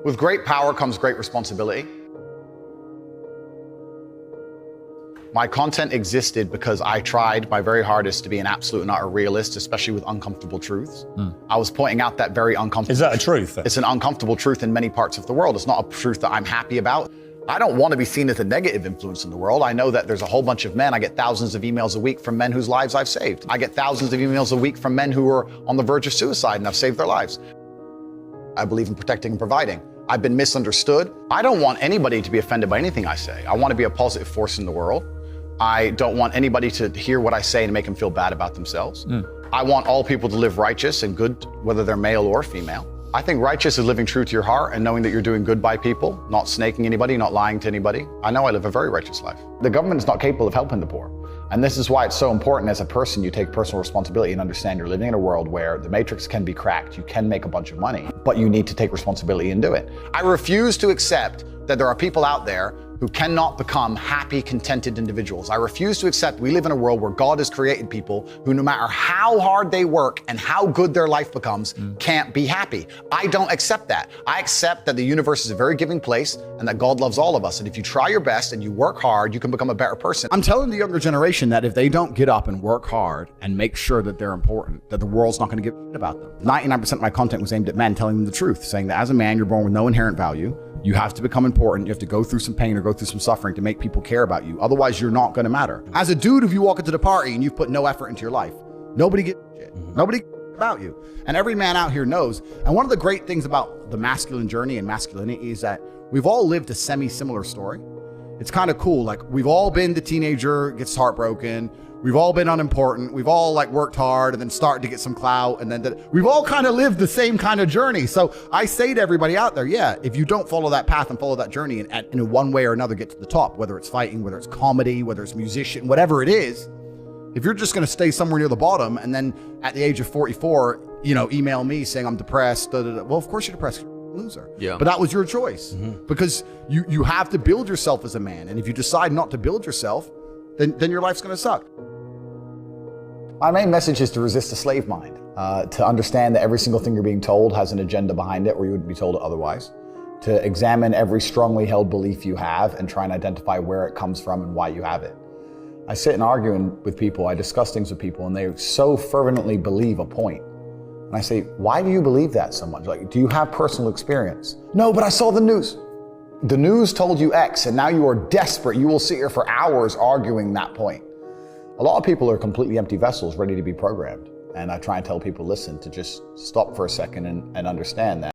With great power comes great responsibility. My content existed because I tried my very hardest to be an absolute and utter realist, especially with uncomfortable truths. I was pointing out that very uncomfortable. Is that a truth then? It's an uncomfortable truth in many parts of the world. It's not a truth that I'm happy about. I don't want to be seen as a negative influence in the world. I know that there's a whole bunch of men. I get thousands of emails a week from men whose lives I've saved. I get thousands of emails a week from men who are on the verge of suicide and I've saved their lives. I believe in protecting and providing. I've been misunderstood. I don't want anybody to be offended by anything I say. I want to be a positive force in the world. I don't want anybody to hear what I say and make them feel bad about themselves. I want all people to live righteous and good, whether they're male or female. I think righteous is living true to your heart and knowing that you're doing good by people, not snaking anybody, not lying to anybody. I know I live a very righteous life. The government is not capable of helping the poor. And this is why it's so important as a person, you take personal responsibility and understand you're living in a world where the matrix can be cracked. You can make a bunch of money, but you need to take responsibility and do it. I refuse to accept that there are people out there who cannot become happy, contented individuals. I refuse to accept we live in a world where God has created people who, no matter how hard they work and how good their life becomes, can't be happy. I don't accept that. I accept that the universe is a very giving place and that God loves all of us. And if you try your best and you work hard, you can become a better person. I'm telling the younger generation that if they don't get up and work hard and make sure that they're important, that the world's not going to give a shit about them. 99% of my content was aimed at men, telling them the truth, saying that as a man, you're born with no inherent value. You have to become important. You have to go through some pain or go through some suffering to make people care about you. Otherwise, you're not going to matter. As a dude, if you walk into the party and you've put no effort into your life, nobody gives a shit. Nobody cares about you. And every man out here knows. And one of the great things about the masculine journey and masculinity is that we've all lived a semi-similar story. It's kind of cool. Like, we've all been the teenager, gets heartbroken. We've all been unimportant. We've all worked hard and then started to get some clout. And then we've all kind of lived the same kind of journey. So I say to everybody out there, yeah, if you don't follow that path and follow that journey and in one way or another get to the top, whether it's fighting, whether it's comedy, whether it's musician, whatever it is, if you're just going to stay somewhere near the bottom and then at the age of 44, email me saying I'm depressed, well, of course you're depressed. Loser. Yeah. But that was your choice because you have to build yourself as a man. And if you decide not to build yourself, then your life's going to suck. My main message is to resist the slave mind, to understand that every single thing you're being told has an agenda behind it or you wouldn't be told it otherwise, to examine every strongly held belief you have and try and identify where it comes from and why you have it. I sit and argue with people, I discuss things with people and they so fervently believe a point. And I say, why do you believe that so much? Like, do you have personal experience? No, but I saw the news. The news told you X and now you are desperate. You will sit here for hours arguing that point. A lot of people are completely empty vessels ready to be programmed. And I try and tell people, listen, to just stop for a second and understand that